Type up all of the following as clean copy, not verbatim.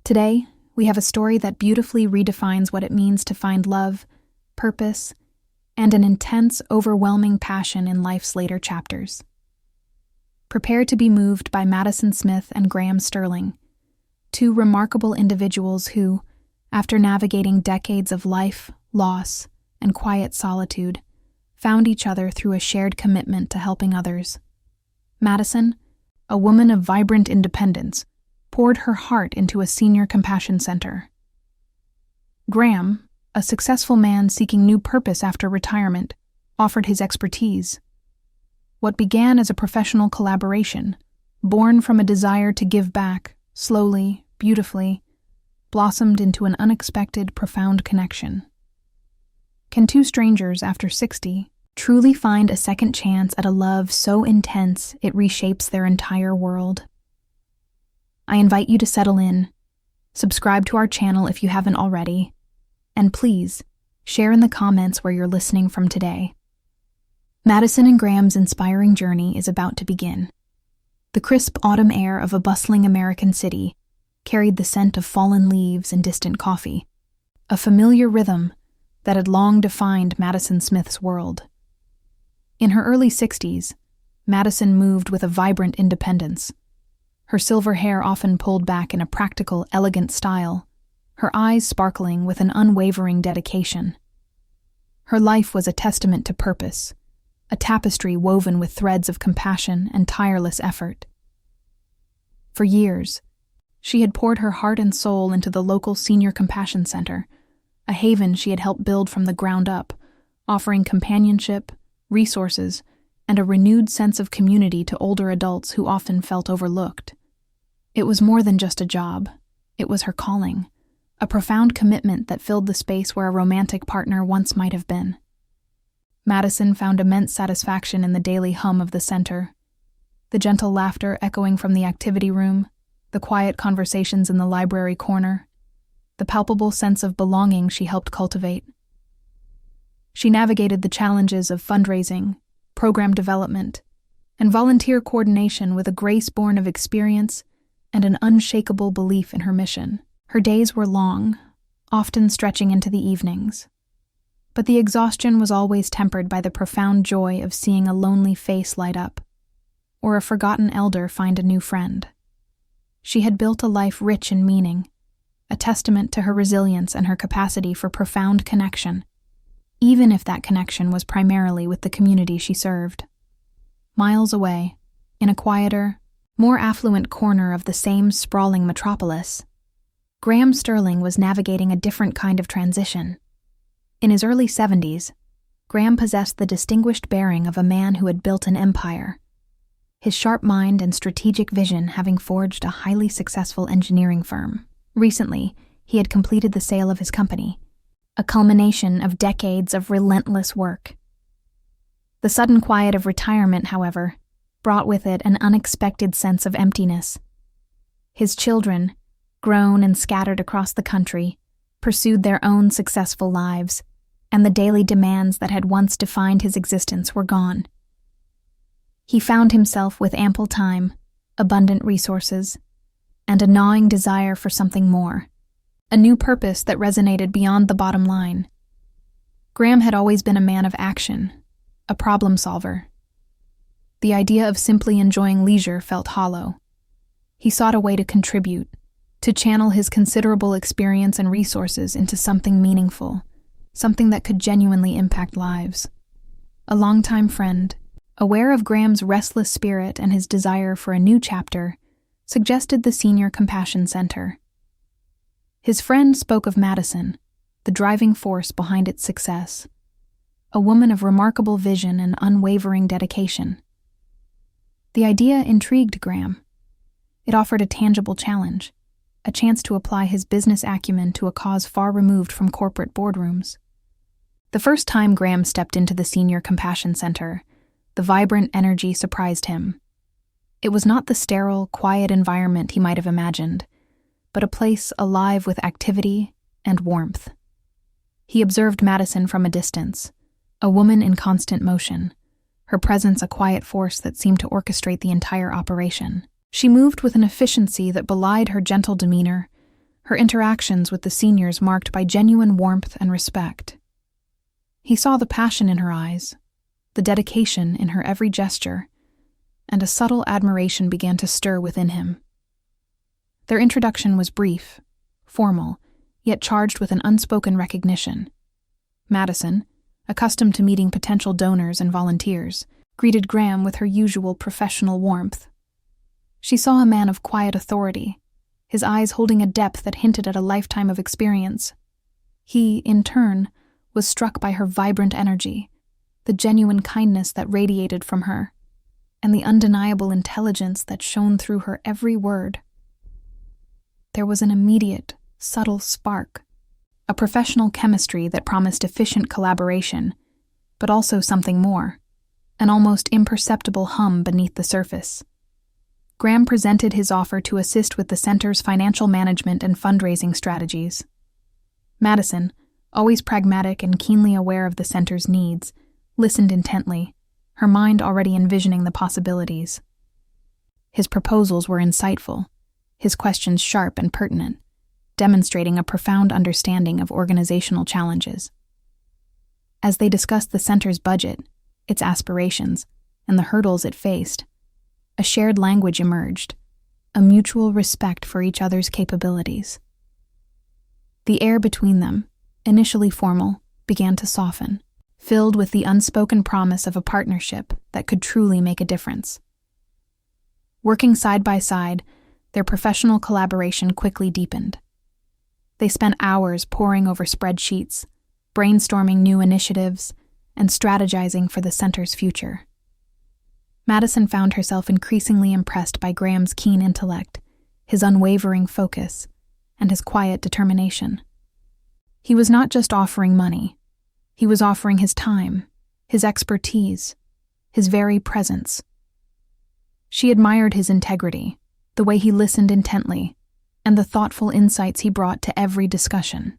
Today, we have a story that beautifully redefines what it means to find love, purpose, and an intense, overwhelming passion in life's later chapters. Prepare to be moved by Madison Smith and Graham Sterling, two remarkable individuals who, after navigating decades of life, loss, and quiet solitude, found each other through a shared commitment to helping others. Madison, a woman of vibrant independence, poured her heart into a senior compassion center. Graham, a successful man seeking new purpose after retirement, offered his expertise. What began as a professional collaboration, born from a desire to give back, slowly, beautifully, blossomed into an unexpected, profound connection. Can two strangers after 60 truly find a second chance at a love so intense it reshapes their entire world? I invite you to settle in, subscribe to our channel if you haven't already, and please, share in the comments where you're listening from today. Madison and Graham's inspiring journey is about to begin. The crisp autumn air of a bustling American city carried the scent of fallen leaves and distant coffee, a familiar rhythm that had long defined Madison Smith's world. In her early 60s, Madison moved with a vibrant independence. Her silver hair often pulled back in a practical, elegant style, her eyes sparkling with an unwavering dedication. Her life was a testament to purpose, a tapestry woven with threads of compassion and tireless effort. For years, she had poured her heart and soul into the local Senior Compassion Center, a haven she had helped build from the ground up, offering companionship, resources, and a renewed sense of community to older adults who often felt overlooked. It was more than just a job. It was her calling, a profound commitment that filled the space where a romantic partner once might have been. Madison found immense satisfaction in the daily hum of the center, the gentle laughter echoing from the activity room, the quiet conversations in the library corner, the palpable sense of belonging she helped cultivate. She navigated the challenges of fundraising, program development, and volunteer coordination with a grace born of experience and an unshakable belief in her mission. Her days were long, often stretching into the evenings. But the exhaustion was always tempered by the profound joy of seeing a lonely face light up, or a forgotten elder find a new friend. She had built a life rich in meaning, a testament to her resilience and her capacity for profound connection, even if that connection was primarily with the community she served. Miles away, in a quieter, more affluent corner of the same sprawling metropolis, Graham Sterling was navigating a different kind of transition. In his early 70s, Graham possessed the distinguished bearing of a man who had built an empire, his sharp mind and strategic vision having forged a highly successful engineering firm. Recently, he had completed the sale of his company, a culmination of decades of relentless work. The sudden quiet of retirement, however, brought with it an unexpected sense of emptiness. His children, grown and scattered across the country, pursued their own successful lives, and the daily demands that had once defined his existence were gone. He found himself with ample time, abundant resources, and a gnawing desire for something more, a new purpose that resonated beyond the bottom line. Graham had always been a man of action, a problem solver. The idea of simply enjoying leisure felt hollow. He sought a way to contribute, to channel his considerable experience and resources into something meaningful, something that could genuinely impact lives. A longtime friend, aware of Graham's restless spirit and his desire for a new chapter, suggested the Senior Compassion Center. His friend spoke of Madison, the driving force behind its success, a woman of remarkable vision and unwavering dedication. The idea intrigued Graham. It offered a tangible challenge, a chance to apply his business acumen to a cause far removed from corporate boardrooms. The first time Graham stepped into the Senior Compassion Center, the vibrant energy surprised him. It was not the sterile, quiet environment he might have imagined, but a place alive with activity and warmth. He observed Madison from a distance, a woman in constant motion, her presence a quiet force that seemed to orchestrate the entire operation. She moved with an efficiency that belied her gentle demeanor, her interactions with the seniors marked by genuine warmth and respect. He saw the passion in her eyes, the dedication in her every gesture, and a subtle admiration began to stir within him. Their introduction was brief, formal, yet charged with an unspoken recognition. Madison, accustomed to meeting potential donors and volunteers, greeted Graham with her usual professional warmth. She saw a man of quiet authority, his eyes holding a depth that hinted at a lifetime of experience. He, in turn, was struck by her vibrant energy, the genuine kindness that radiated from her, and the undeniable intelligence that shone through her every word. There was an immediate, subtle spark, a professional chemistry that promised efficient collaboration, but also something more, an almost imperceptible hum beneath the surface. Graham presented his offer to assist with the center's financial management and fundraising strategies. Madison, always pragmatic and keenly aware of the center's needs, listened intently, her mind already envisioning the possibilities. His proposals were insightful, his questions sharp and pertinent, demonstrating a profound understanding of organizational challenges. As they discussed the center's budget, its aspirations, and the hurdles it faced, a shared language emerged, a mutual respect for each other's capabilities. The air between them, initially formal, began to soften, filled with the unspoken promise of a partnership that could truly make a difference. Working side by side, their professional collaboration quickly deepened. They spent hours poring over spreadsheets, brainstorming new initiatives, and strategizing for the center's future. Madison found herself increasingly impressed by Graham's keen intellect, his unwavering focus, and his quiet determination. He was not just offering money. He was offering his time, his expertise, his very presence. She admired his integrity, the way he listened intently, and the thoughtful insights he brought to every discussion.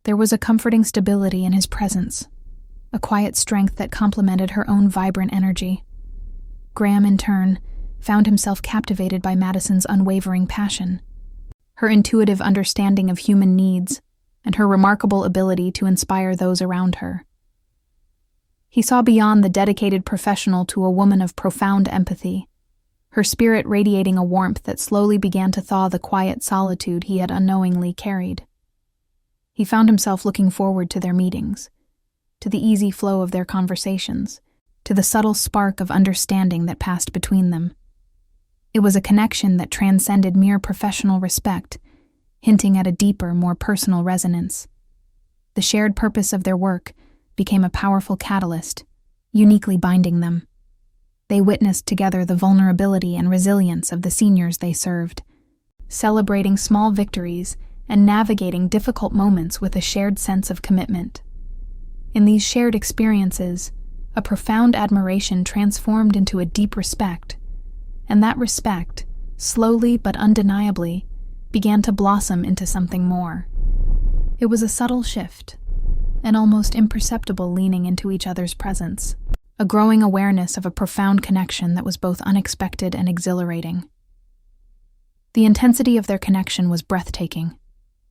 There was a comforting stability in his presence, a quiet strength that complemented her own vibrant energy. Graham, in turn, found himself captivated by Madison's unwavering passion, her intuitive understanding of human needs, and her remarkable ability to inspire those around her. He saw beyond the dedicated professional to a woman of profound empathy, her spirit radiating a warmth that slowly began to thaw the quiet solitude he had unknowingly carried. He found himself looking forward to their meetings, to the easy flow of their conversations, to the subtle spark of understanding that passed between them. It was a connection that transcended mere professional respect, hinting at a deeper, more personal resonance. The shared purpose of their work became a powerful catalyst, uniquely binding them. They witnessed together the vulnerability and resilience of the seniors they served, celebrating small victories and navigating difficult moments with a shared sense of commitment. In these shared experiences, a profound admiration transformed into a deep respect, and that respect, slowly but undeniably, began to blossom into something more. It was a subtle shift, an almost imperceptible leaning into each other's presence, a growing awareness of a profound connection that was both unexpected and exhilarating. The intensity of their connection was breathtaking,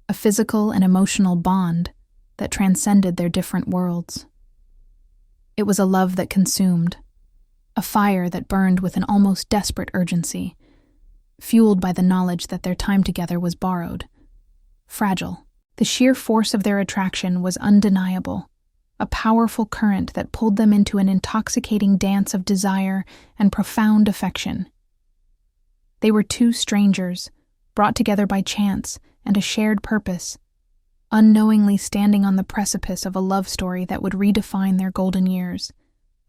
a physical and emotional bond that transcended their different worlds. It was a love that consumed, a fire that burned with an almost desperate urgency, fueled by the knowledge that their time together was borrowed, fragile. The sheer force of their attraction was undeniable, a powerful current that pulled them into an intoxicating dance of desire and profound affection. They were two strangers, brought together by chance and a shared purpose, unknowingly standing on the precipice of a love story that would redefine their golden years,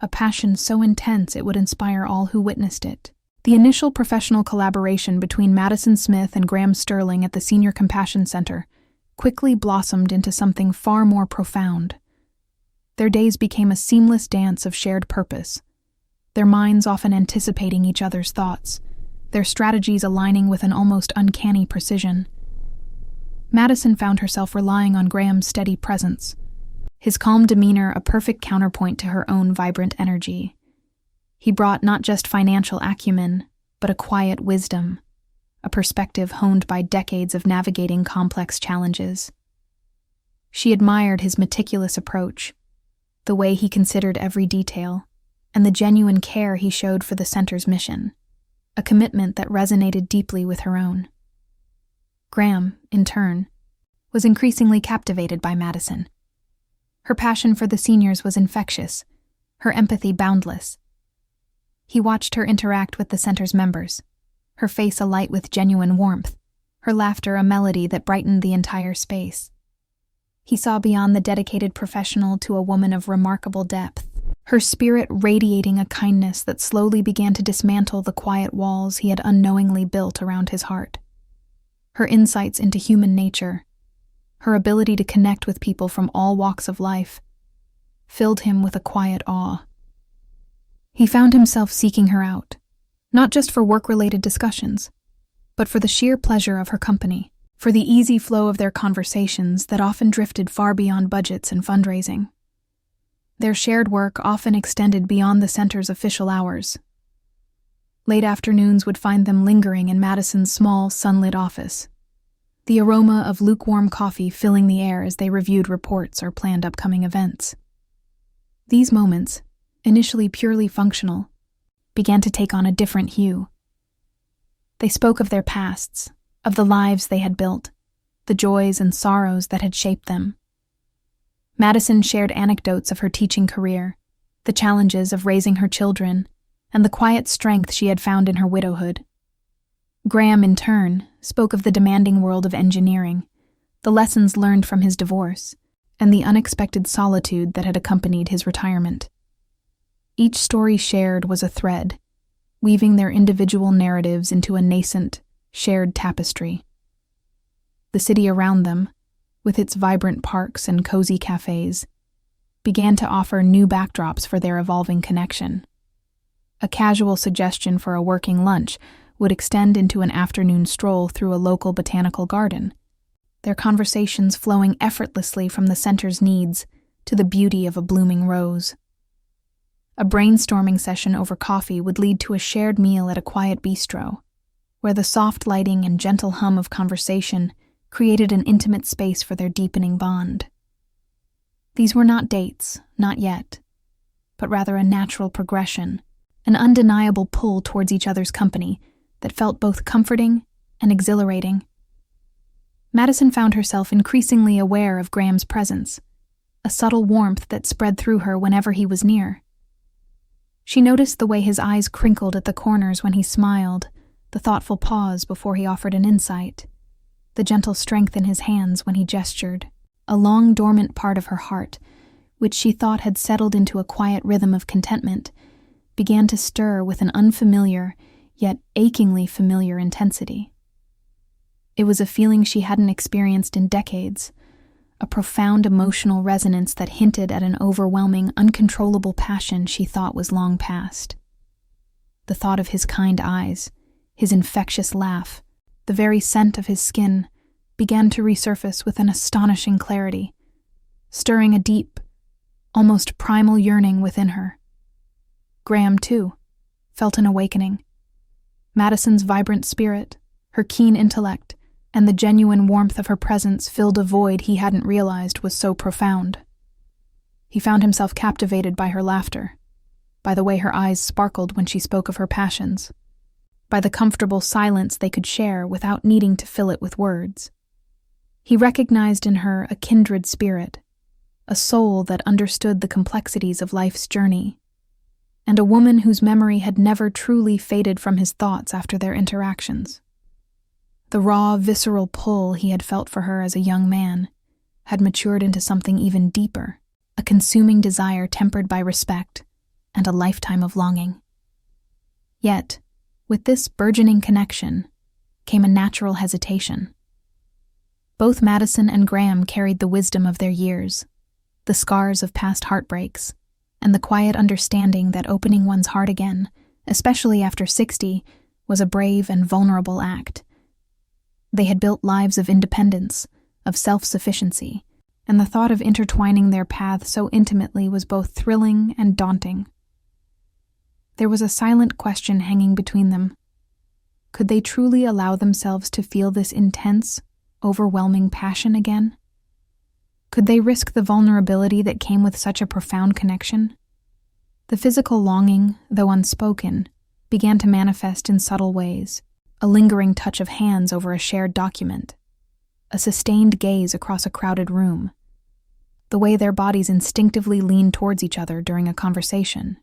a passion so intense it would inspire all who witnessed it. The initial professional collaboration between Madison Smith and Graham Sterling at the Senior Compassion Center quickly blossomed into something far more profound. Their days became a seamless dance of shared purpose, their minds often anticipating each other's thoughts, their strategies aligning with an almost uncanny precision. Madison found herself relying on Graham's steady presence, his calm demeanor a perfect counterpoint to her own vibrant energy. He brought not just financial acumen, but a quiet wisdom, a perspective honed by decades of navigating complex challenges. She admired his meticulous approach, the way he considered every detail, and the genuine care he showed for the center's mission, a commitment that resonated deeply with her own. Graham, in turn, was increasingly captivated by Madison. Her passion for the seniors was infectious, her empathy boundless. He watched her interact with the center's members, her face alight with genuine warmth, her laughter a melody that brightened the entire space. He saw beyond the dedicated professional to a woman of remarkable depth, her spirit radiating a kindness that slowly began to dismantle the quiet walls he had unknowingly built around his heart. Her insights into human nature, her ability to connect with people from all walks of life, filled him with a quiet awe. He found himself seeking her out, not just for work-related discussions, but for the sheer pleasure of her company, for the easy flow of their conversations that often drifted far beyond budgets and fundraising. Their shared work often extended beyond the center's official hours. Late afternoons would find them lingering in Madison's small, sunlit office, the aroma of lukewarm coffee filling the air as they reviewed reports or planned upcoming events. These moments, initially purely functional, began to take on a different hue. They spoke of their pasts, of the lives they had built, the joys and sorrows that had shaped them. Madison shared anecdotes of her teaching career, the challenges of raising her children, and the quiet strength she had found in her widowhood. Graham, in turn, spoke of the demanding world of engineering, the lessons learned from his divorce, and the unexpected solitude that had accompanied his retirement. Each story shared was a thread, weaving their individual narratives into a nascent, shared tapestry. The city around them, with its vibrant parks and cozy cafes, began to offer new backdrops for their evolving connection. A casual suggestion for a working lunch would extend into an afternoon stroll through a local botanical garden, their conversations flowing effortlessly from the center's needs to the beauty of a blooming rose. A brainstorming session over coffee would lead to a shared meal at a quiet bistro, where the soft lighting and gentle hum of conversation created an intimate space for their deepening bond. These were not dates, not yet, but rather a natural progression, an undeniable pull towards each other's company that felt both comforting and exhilarating. Madison found herself increasingly aware of Graham's presence, a subtle warmth that spread through her whenever he was near. She noticed the way his eyes crinkled at the corners when he smiled, the thoughtful pause before he offered an insight, the gentle strength in his hands when he gestured. A long dormant part of her heart, which she thought had settled into a quiet rhythm of contentment, began to stir with an unfamiliar, yet achingly familiar intensity. It was a feeling she hadn't experienced in decades, a profound emotional resonance that hinted at an overwhelming, uncontrollable passion she thought was long past. The thought of his kind eyes, his infectious laugh, the very scent of his skin, began to resurface with an astonishing clarity, stirring a deep, almost primal yearning within her. Graham, too, felt an awakening. Madison's vibrant spirit, her keen intellect, and the genuine warmth of her presence filled a void he hadn't realized was so profound. He found himself captivated by her laughter, by the way her eyes sparkled when she spoke of her passions, by the comfortable silence they could share without needing to fill it with words. He recognized in her a kindred spirit, a soul that understood the complexities of life's journey, and a woman whose memory had never truly faded from his thoughts after their interactions. The raw, visceral pull he had felt for her as a young man had matured into something even deeper, a consuming desire tempered by respect and a lifetime of longing. Yet, with this burgeoning connection came a natural hesitation. Both Madison and Graham carried the wisdom of their years, the scars of past heartbreaks, and the quiet understanding that opening one's heart again, especially after 60, was a brave and vulnerable act. They had built lives of independence, of self-sufficiency, and the thought of intertwining their paths so intimately was both thrilling and daunting. There was a silent question hanging between them. Could they truly allow themselves to feel this intense, overwhelming passion again? Could they risk the vulnerability that came with such a profound connection? The physical longing, though unspoken, began to manifest in subtle ways, a lingering touch of hands over a shared document, a sustained gaze across a crowded room, the way their bodies instinctively leaned towards each other during a conversation.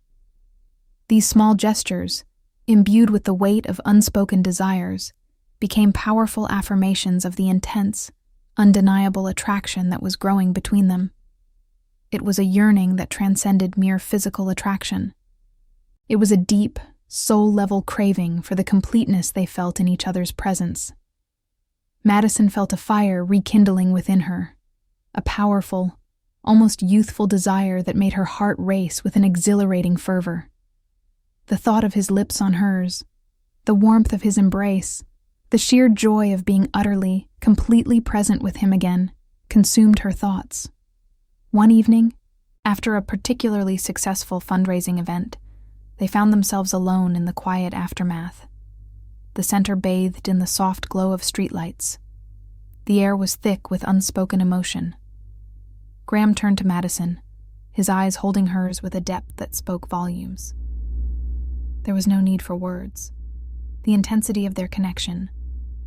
These small gestures, imbued with the weight of unspoken desires, became powerful affirmations of the intense, undeniable attraction that was growing between them. It was a yearning that transcended mere physical attraction. It was a deep, soul-level craving for the completeness they felt in each other's presence. Madison felt a fire rekindling within her, a powerful, almost youthful desire that made her heart race with an exhilarating fervor. The thought of his lips on hers, the warmth of his embrace, the sheer joy of being utterly, completely present with him again, consumed her thoughts. One evening, after a particularly successful fundraising event, they found themselves alone in the quiet aftermath. The center bathed in the soft glow of streetlights. The air was thick with unspoken emotion. Graham turned to Madison, his eyes holding hers with a depth that spoke volumes. There was no need for words. The intensity of their connection,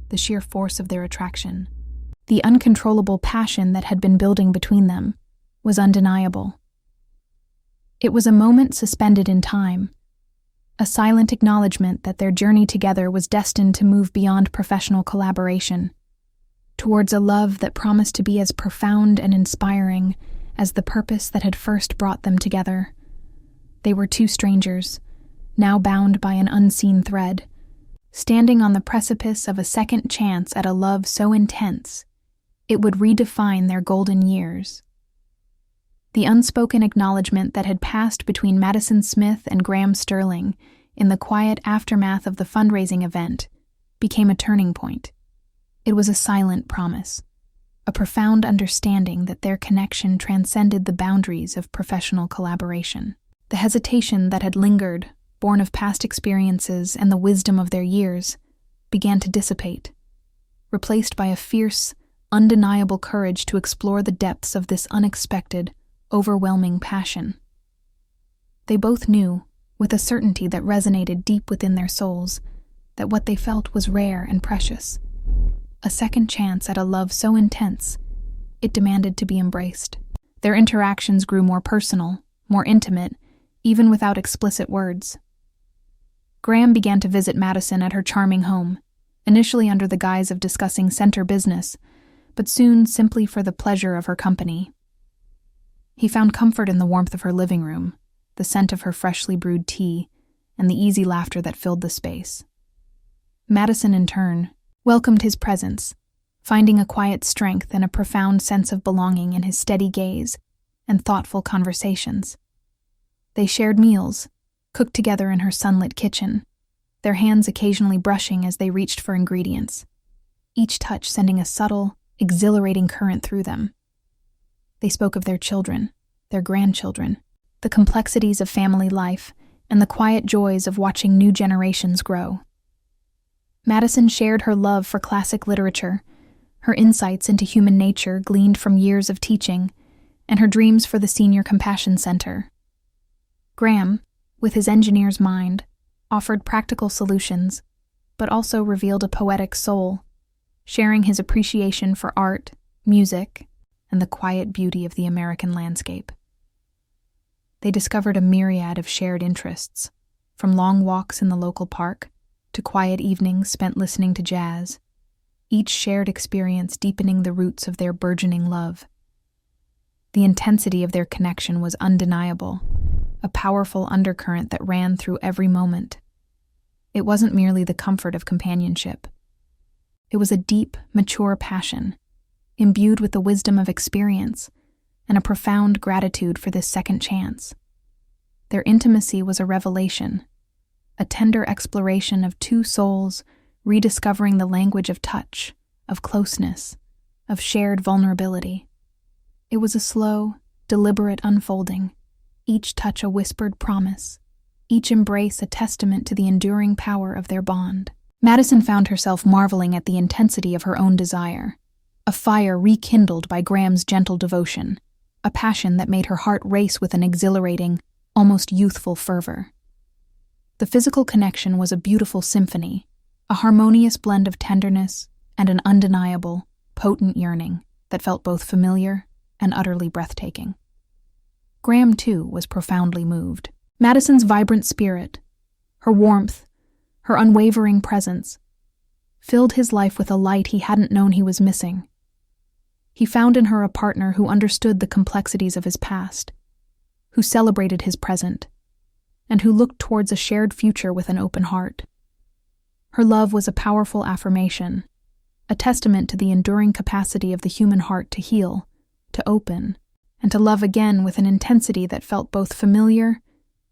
the sheer force of their attraction, the uncontrollable passion that had been building between them, was undeniable. It was a moment suspended in time, a silent acknowledgement that their journey together was destined to move beyond professional collaboration, towards a love that promised to be as profound and inspiring as the purpose that had first brought them together. They were two strangers, now bound by an unseen thread, standing on the precipice of a second chance at a love so intense it would redefine their golden years. The unspoken acknowledgement that had passed between Madison Smith and Graham Sterling in the quiet aftermath of the fundraising event became a turning point. It was a silent promise, a profound understanding that their connection transcended the boundaries of professional collaboration. The hesitation that had lingered, born of past experiences and the wisdom of their years, began to dissipate, replaced by a fierce, undeniable courage to explore the depths of this unexpected, overwhelming passion. They both knew, with a certainty that resonated deep within their souls, that what they felt was rare and precious. A second chance at a love so intense, it demanded to be embraced. Their interactions grew more personal, more intimate, even without explicit words. Graham began to visit Madison at her charming home, initially under the guise of discussing center business, but soon simply for the pleasure of her company. He found comfort in the warmth of her living room, the scent of her freshly brewed tea, and the easy laughter that filled the space. Madison, in turn, welcomed his presence, finding a quiet strength and a profound sense of belonging in his steady gaze and thoughtful conversations. They shared meals, cooked together in her sunlit kitchen, their hands occasionally brushing as they reached for ingredients, each touch sending a subtle, exhilarating current through them. They spoke of their children, their grandchildren, the complexities of family life, and the quiet joys of watching new generations grow. Madison shared her love for classic literature, her insights into human nature gleaned from years of teaching, and her dreams for the Senior Compassion Center. Graham, with his engineer's mind, offered practical solutions, but also revealed a poetic soul, sharing his appreciation for art, music, and the quiet beauty of the American landscape. They discovered a myriad of shared interests, from long walks in the local park to quiet evenings spent listening to jazz, each shared experience deepening the roots of their burgeoning love. The intensity of their connection was undeniable, a powerful undercurrent that ran through every moment. It wasn't merely the comfort of companionship. It was a deep, mature passion, imbued with the wisdom of experience and a profound gratitude for this second chance. Their intimacy was a revelation, a tender exploration of two souls rediscovering the language of touch, of closeness, of shared vulnerability. It was a slow, deliberate unfolding, each touch a whispered promise, each embrace a testament to the enduring power of their bond. Madison found herself marveling at the intensity of her own desire, a fire rekindled by Graham's gentle devotion, a passion that made her heart race with an exhilarating, almost youthful fervor. The physical connection was a beautiful symphony, a harmonious blend of tenderness and an undeniable, potent yearning that felt both familiar and utterly breathtaking. Graham, too, was profoundly moved. Madison's vibrant spirit, her warmth, her unwavering presence, filled his life with a light he hadn't known he was missing. He found in her a partner who understood the complexities of his past, who celebrated his present, and who looked towards a shared future with an open heart. Her love was a powerful affirmation, a testament to the enduring capacity of the human heart to heal, to open, and to love again with an intensity that felt both familiar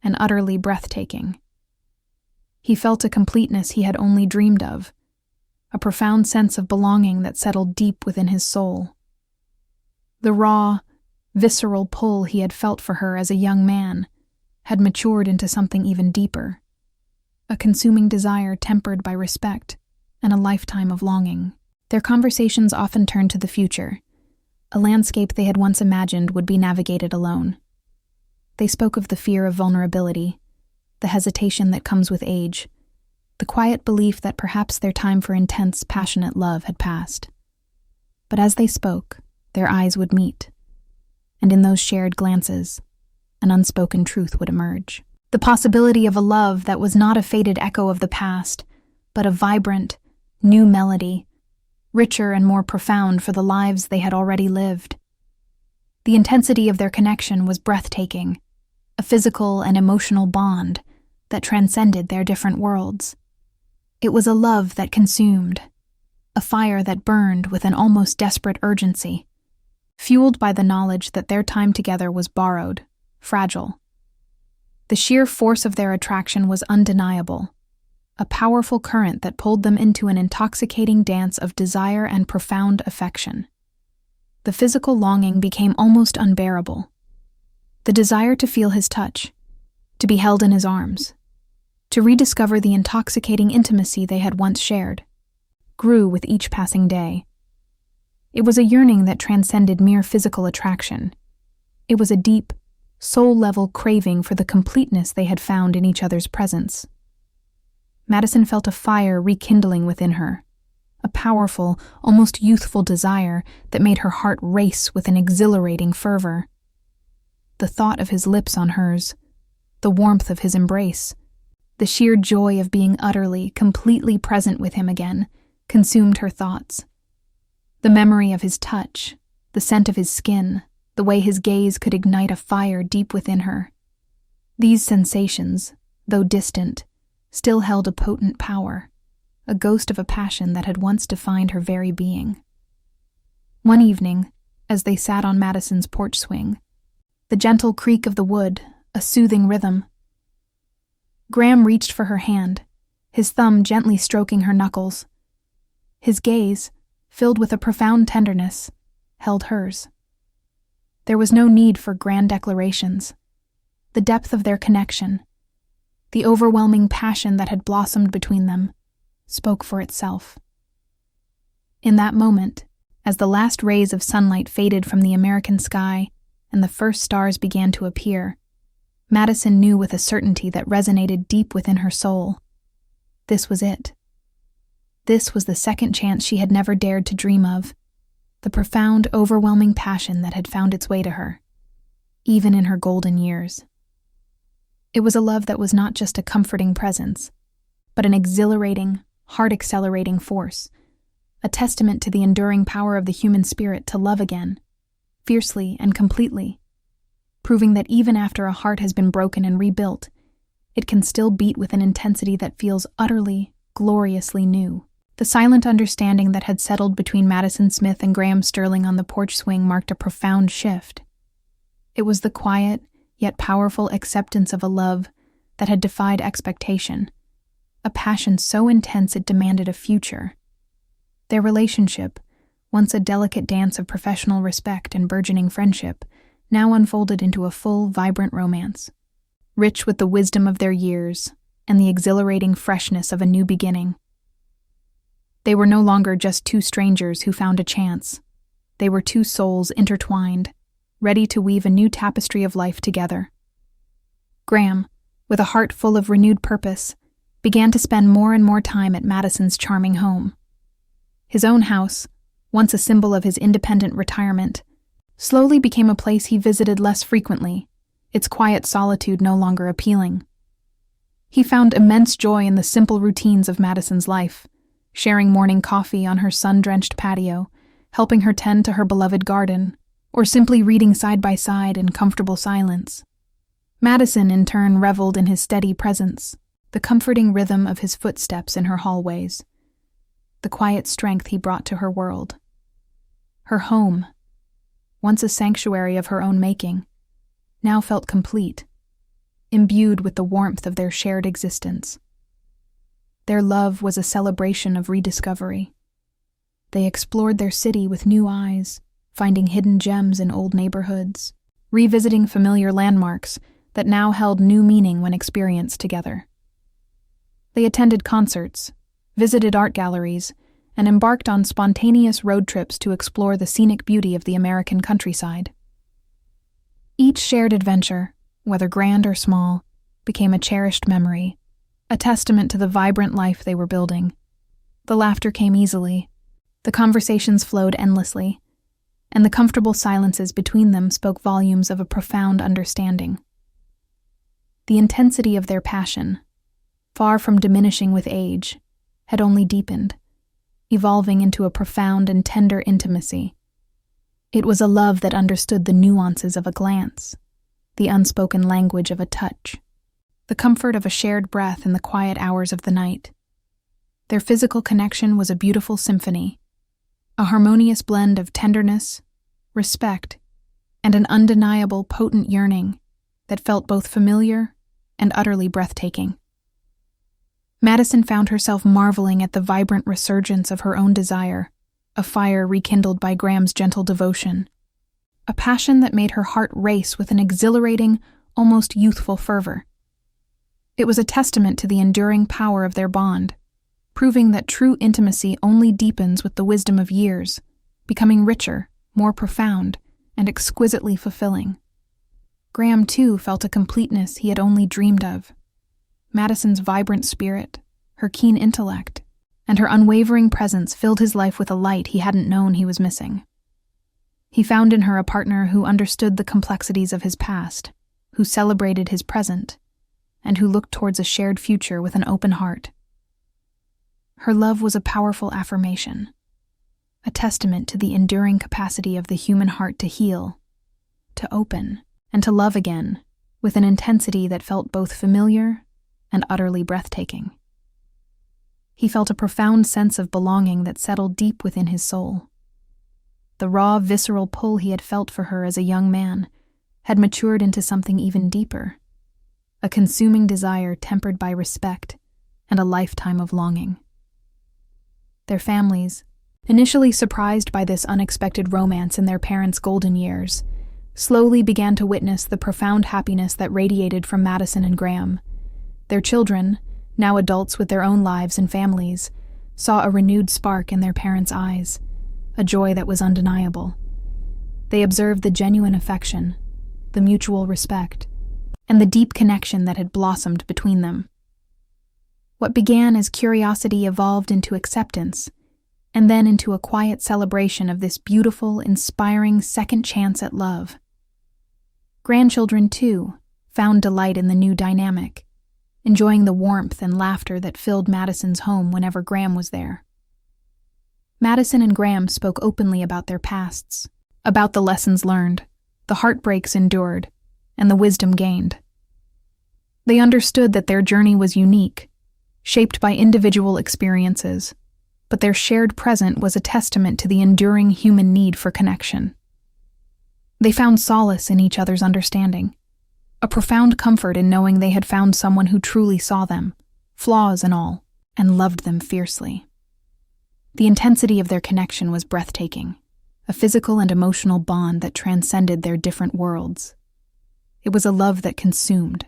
and utterly breathtaking. He felt a completeness he had only dreamed of, a profound sense of belonging that settled deep within his soul. The raw, visceral pull he had felt for her as a young man had matured into something even deeper, a consuming desire tempered by respect and a lifetime of longing. Their conversations often turned to the future, a landscape they had once imagined would be navigated alone. They spoke of the fear of vulnerability, the hesitation that comes with age, the quiet belief that perhaps their time for intense, passionate love had passed. But as they spoke, their eyes would meet, and in those shared glances, an unspoken truth would emerge. The possibility of a love that was not a faded echo of the past, but a vibrant, new melody, richer and more profound for the lives they had already lived. The intensity of their connection was breathtaking, a physical and emotional bond that transcended their different worlds. It was a love that consumed, a fire that burned with an almost desperate urgency, fueled by the knowledge that their time together was borrowed, fragile. The sheer force of their attraction was undeniable, a powerful current that pulled them into an intoxicating dance of desire and profound affection. The physical longing became almost unbearable. The desire to feel his touch, to be held in his arms, to rediscover the intoxicating intimacy they had once shared, grew with each passing day. It was a yearning that transcended mere physical attraction. It was a deep, soul-level craving for the completeness they had found in each other's presence. Madison felt a fire rekindling within her, a powerful, almost youthful desire that made her heart race with an exhilarating fervor. The thought of his lips on hers, the warmth of his embrace, the sheer joy of being utterly, completely present with him again, consumed her thoughts. The memory of his touch, the scent of his skin, the way his gaze could ignite a fire deep within her. These sensations, though distant, still held a potent power, a ghost of a passion that had once defined her very being. One evening, as they sat on Madison's porch swing, the gentle creak of the wood, a soothing rhythm. Graham reached for her hand, his thumb gently stroking her knuckles. His gaze, filled with a profound tenderness, held hers. There was no need for grand declarations. The depth of their connection, the overwhelming passion that had blossomed between them, spoke for itself. In that moment, as the last rays of sunlight faded from the American sky and the first stars began to appear, Madison knew with a certainty that resonated deep within her soul. This was it. This was the second chance she had never dared to dream of, the profound, overwhelming passion that had found its way to her, even in her golden years. It was a love that was not just a comforting presence, but an exhilarating, heart-accelerating force, a testament to the enduring power of the human spirit to love again, fiercely and completely, proving that even after a heart has been broken and rebuilt, it can still beat with an intensity that feels utterly, gloriously new. The silent understanding that had settled between Madison Smith and Graham Sterling on the porch swing marked a profound shift. It was the quiet, yet powerful acceptance of a love that had defied expectation, a passion so intense it demanded a future. Their relationship, once a delicate dance of professional respect and burgeoning friendship, now unfolded into a full, vibrant romance, rich with the wisdom of their years and the exhilarating freshness of a new beginning. They were no longer just two strangers who found a chance. They were two souls intertwined, ready to weave a new tapestry of life together. Graham, with a heart full of renewed purpose, began to spend more and more time at Madison's charming home. His own house, once a symbol of his independent retirement, slowly became a place he visited less frequently, its quiet solitude no longer appealing. He found immense joy in the simple routines of Madison's life, sharing morning coffee on her sun-drenched patio, helping her tend to her beloved garden, or simply reading side by side in comfortable silence. Madison, in turn, reveled in his steady presence, the comforting rhythm of his footsteps in her hallways, the quiet strength he brought to her world. Her home, once a sanctuary of her own making, now felt complete, imbued with the warmth of their shared existence. Their love was a celebration of rediscovery. They explored their city with new eyes, finding hidden gems in old neighborhoods, revisiting familiar landmarks that now held new meaning when experienced together. They attended concerts, visited art galleries, and embarked on spontaneous road trips to explore the scenic beauty of the American countryside. Each shared adventure, whether grand or small, became a cherished memory, a testament to the vibrant life they were building. The laughter came easily, the conversations flowed endlessly, and the comfortable silences between them spoke volumes of a profound understanding. The intensity of their passion, far from diminishing with age, had only deepened, evolving into a profound and tender intimacy. It was a love that understood the nuances of a glance, the unspoken language of a touch, the comfort of a shared breath in the quiet hours of the night. Their physical connection was a beautiful symphony, a harmonious blend of tenderness, respect, and an undeniable, potent yearning that felt both familiar and utterly breathtaking. Madison found herself marveling at the vibrant resurgence of her own desire, a fire rekindled by Graham's gentle devotion, a passion that made her heart race with an exhilarating, almost youthful fervor. It was a testament to the enduring power of their bond, proving that true intimacy only deepens with the wisdom of years, becoming richer, more profound, and exquisitely fulfilling. Graham, too, felt a completeness he had only dreamed of. Madison's vibrant spirit, her keen intellect, and her unwavering presence filled his life with a light he hadn't known he was missing. He found in her a partner who understood the complexities of his past, who celebrated his present, and who looked towards a shared future with an open heart. Her love was a powerful affirmation, a testament to the enduring capacity of the human heart to heal, to open, and to love again, with an intensity that felt both familiar and utterly breathtaking. He felt a profound sense of belonging that settled deep within his soul. The raw, visceral pull he had felt for her as a young man had matured into something even deeper, a consuming desire tempered by respect and a lifetime of longing. Their families, initially surprised by this unexpected romance in their parents' golden years, slowly began to witness the profound happiness that radiated from Madison and Graham. Their children, now adults with their own lives and families, saw a renewed spark in their parents' eyes, a joy that was undeniable. They observed the genuine affection, the mutual respect, and the deep connection that had blossomed between them. What began as curiosity evolved into acceptance, and then into a quiet celebration of this beautiful, inspiring second chance at love. Grandchildren, too, found delight in the new dynamic, enjoying the warmth and laughter that filled Madison's home whenever Graham was there. Madison and Graham spoke openly about their pasts, about the lessons learned, the heartbreaks endured, and the wisdom gained. They understood that their journey was unique, shaped by individual experiences, but their shared present was a testament to the enduring human need for connection. They found solace in each other's understanding, a profound comfort in knowing they had found someone who truly saw them, flaws and all, and loved them fiercely. The intensity of their connection was breathtaking, a physical and emotional bond that transcended their different worlds. It was a love that consumed,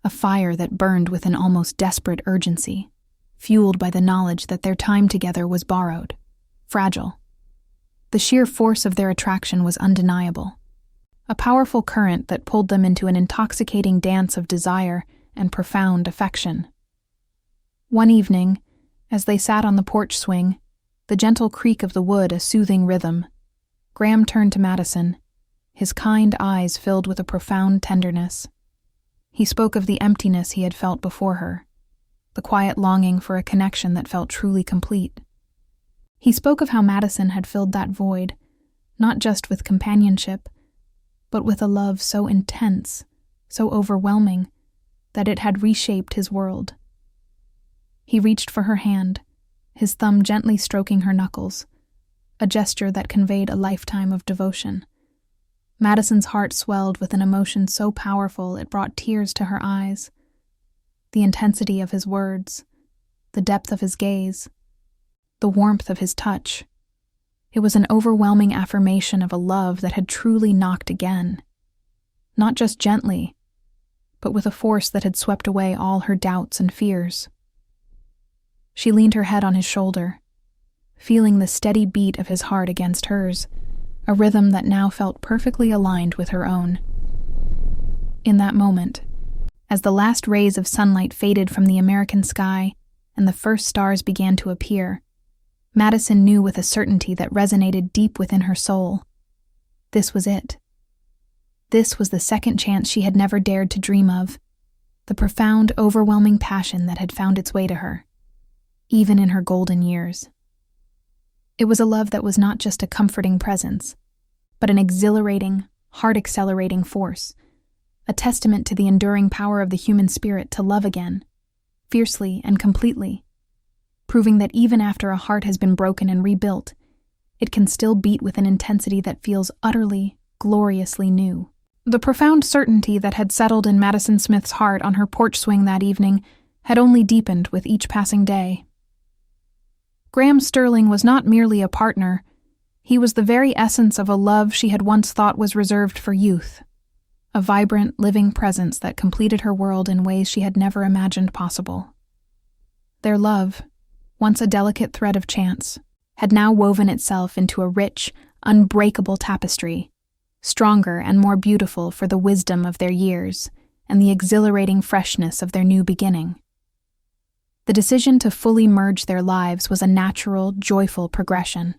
a fire that burned with an almost desperate urgency, fueled by the knowledge that their time together was borrowed, fragile. The sheer force of their attraction was undeniable, a powerful current that pulled them into an intoxicating dance of desire and profound affection. One evening, as they sat on the porch swing, the gentle creak of the wood a soothing rhythm, Graham turned to Madison, his kind eyes filled with a profound tenderness. He spoke of the emptiness he had felt before her, the quiet longing for a connection that felt truly complete. He spoke of how Madison had filled that void, not just with companionship, but with a love so intense, so overwhelming, that it had reshaped his world. He reached for her hand, his thumb gently stroking her knuckles, a gesture that conveyed a lifetime of devotion. Madison's heart swelled with an emotion so powerful it brought tears to her eyes. The intensity of his words, the depth of his gaze, the warmth of his touch. It was an overwhelming affirmation of a love that had truly knocked again. Not just gently, but with a force that had swept away all her doubts and fears. She leaned her head on his shoulder, feeling the steady beat of his heart against hers, a rhythm that now felt perfectly aligned with her own. In that moment, as the last rays of sunlight faded from the American sky and the first stars began to appear, Madison knew with a certainty that resonated deep within her soul. This was it. This was the second chance she had never dared to dream of, the profound, overwhelming passion that had found its way to her, even in her golden years. It was a love that was not just a comforting presence, but an exhilarating, heart-accelerating force, a testament to the enduring power of the human spirit to love again, fiercely and completely, proving that even after a heart has been broken and rebuilt, it can still beat with an intensity that feels utterly, gloriously new. The profound certainty that had settled in Madison Smith's heart on her porch swing that evening had only deepened with each passing day. Graham Sterling was not merely a partner, he was the very essence of a love she had once thought was reserved for youth, a vibrant, living presence that completed her world in ways she had never imagined possible. Their love, once a delicate thread of chance, had now woven itself into a rich, unbreakable tapestry, stronger and more beautiful for the wisdom of their years and the exhilarating freshness of their new beginning. The decision to fully merge their lives was a natural, joyful progression.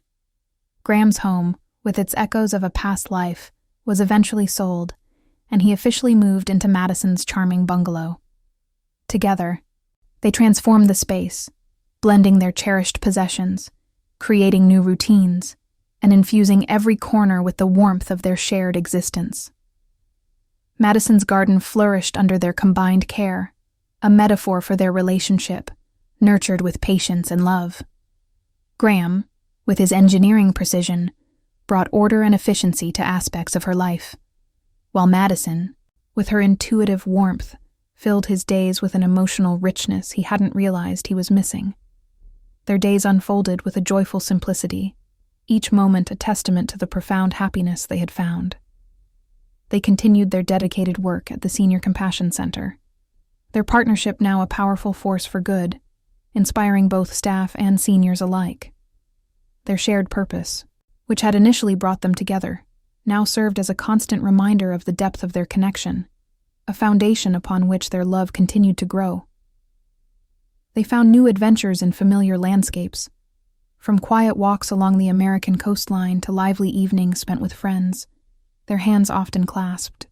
Graham's home, with its echoes of a past life, was eventually sold, and he officially moved into Madison's charming bungalow. Together, they transformed the space, blending their cherished possessions, creating new routines, and infusing every corner with the warmth of their shared existence. Madison's garden flourished under their combined care, a metaphor for their relationship, nurtured with patience and love. Graham, with his engineering precision, brought order and efficiency to aspects of her life, while Madison, with her intuitive warmth, filled his days with an emotional richness he hadn't realized he was missing. Their days unfolded with a joyful simplicity, each moment a testament to the profound happiness they had found. They continued their dedicated work at the Senior Compassion Center, their partnership now a powerful force for good, inspiring both staff and seniors alike. Their shared purpose, which had initially brought them together, now served as a constant reminder of the depth of their connection, a foundation upon which their love continued to grow. They found new adventures in familiar landscapes, from quiet walks along the American coastline to lively evenings spent with friends, their hands often clasped,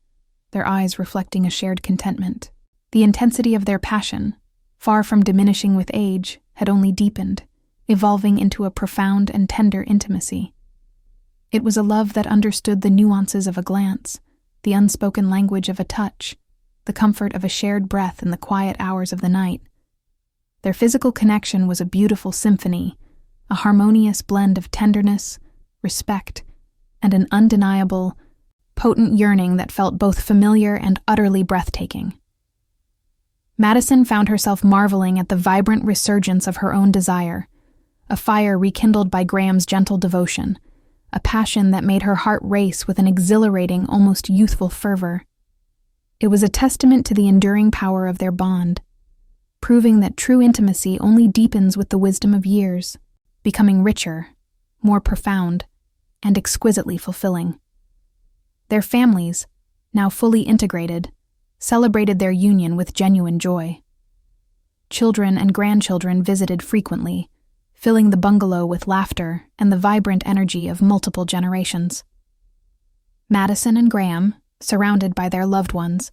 their eyes reflecting a shared contentment. The intensity of their passion, far from diminishing with age, had only deepened, evolving into a profound and tender intimacy. It was a love that understood the nuances of a glance, the unspoken language of a touch, the comfort of a shared breath in the quiet hours of the night. Their physical connection was a beautiful symphony, a harmonious blend of tenderness, respect, and an undeniable, potent yearning that felt both familiar and utterly breathtaking. Madison found herself marveling at the vibrant resurgence of her own desire, a fire rekindled by Graham's gentle devotion, a passion that made her heart race with an exhilarating, almost youthful fervor. It was a testament to the enduring power of their bond, proving that true intimacy only deepens with the wisdom of years, becoming richer, more profound, and exquisitely fulfilling. Their families, now fully integrated, celebrated their union with genuine joy. Children and grandchildren visited frequently, filling the bungalow with laughter and the vibrant energy of multiple generations. Madison and Graham, surrounded by their loved ones,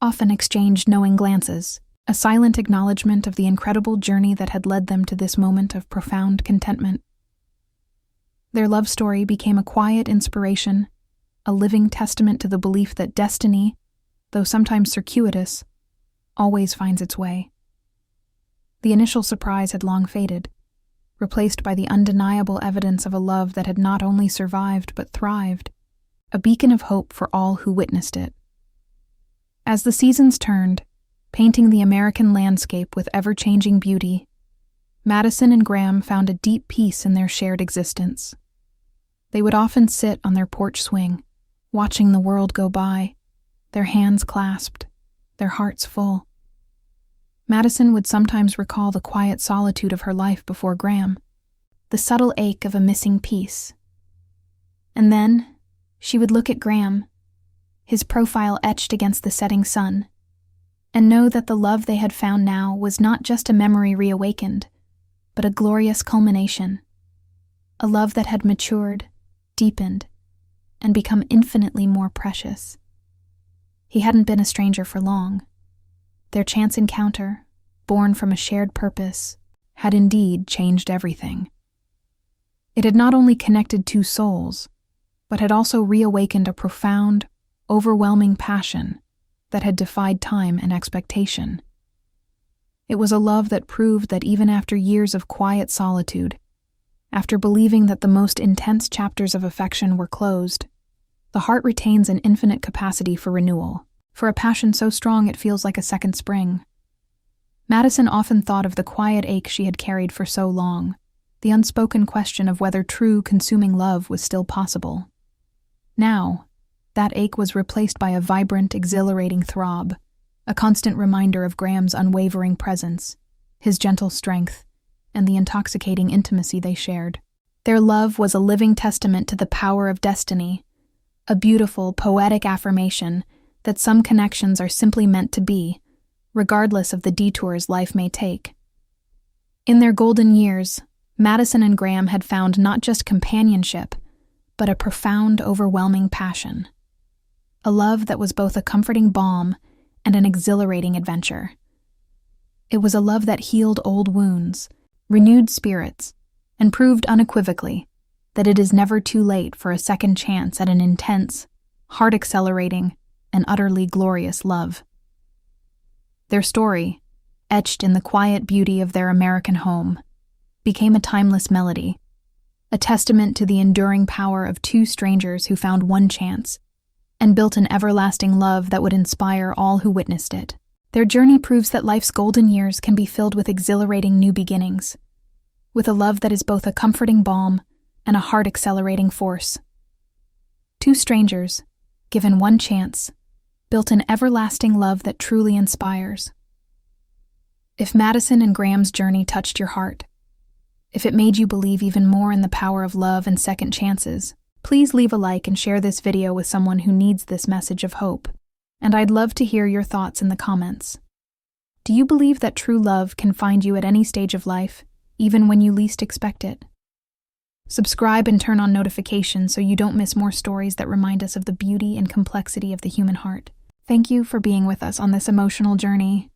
often exchanged knowing glances, a silent acknowledgement of the incredible journey that had led them to this moment of profound contentment. Their love story became a quiet inspiration, a living testament to the belief that destiny, though sometimes circuitous, always finds its way. The initial surprise had long faded, replaced by the undeniable evidence of a love that had not only survived but thrived, a beacon of hope for all who witnessed it. As the seasons turned, painting the American landscape with ever-changing beauty, Madison and Graham found a deep peace in their shared existence. They would often sit on their porch swing, watching the world go by, their hands clasped, their hearts full. Madison would sometimes recall the quiet solitude of her life before Graham, the subtle ache of a missing piece. And then she would look at Graham, his profile etched against the setting sun, and know that the love they had found now was not just a memory reawakened, but a glorious culmination, a love that had matured, deepened, and become infinitely more precious. He hadn't been a stranger for long. Their chance encounter, born from a shared purpose, had indeed changed everything. It had not only connected two souls, but had also reawakened a profound, overwhelming passion that had defied time and expectation. It was a love that proved that even after years of quiet solitude, after believing that the most intense chapters of affection were closed, the heart retains an infinite capacity for renewal, for a passion so strong it feels like a second spring. Madison often thought of the quiet ache she had carried for so long, the unspoken question of whether true, consuming love was still possible. Now, that ache was replaced by a vibrant, exhilarating throb, a constant reminder of Graham's unwavering presence, his gentle strength, and the intoxicating intimacy they shared. Their love was a living testament to the power of destiny, a beautiful, poetic affirmation that some connections are simply meant to be, regardless of the detours life may take. In their golden years, Madison and Graham had found not just companionship, but a profound, overwhelming passion. A love that was both a comforting balm and an exhilarating adventure. It was a love that healed old wounds, renewed spirits, and proved unequivocally that it is never too late for a second chance at an intense, heart-accelerating, and utterly glorious love. Their story, etched in the quiet beauty of their American home, became a timeless melody, a testament to the enduring power of two strangers who found one chance and built an everlasting love that would inspire all who witnessed it. Their journey proves that life's golden years can be filled with exhilarating new beginnings, with a love that is both a comforting balm and a heart-accelerating force. Two strangers, given one chance, built an everlasting love that truly inspires. If Madison and Graham's journey touched your heart, if it made you believe even more in the power of love and second chances, please leave a like and share this video with someone who needs this message of hope. And I'd love to hear your thoughts in the comments. Do you believe that true love can find you at any stage of life, even when you least expect it? Subscribe and turn on notifications so you don't miss more stories that remind us of the beauty and complexity of the human heart. Thank you for being with us on this emotional journey.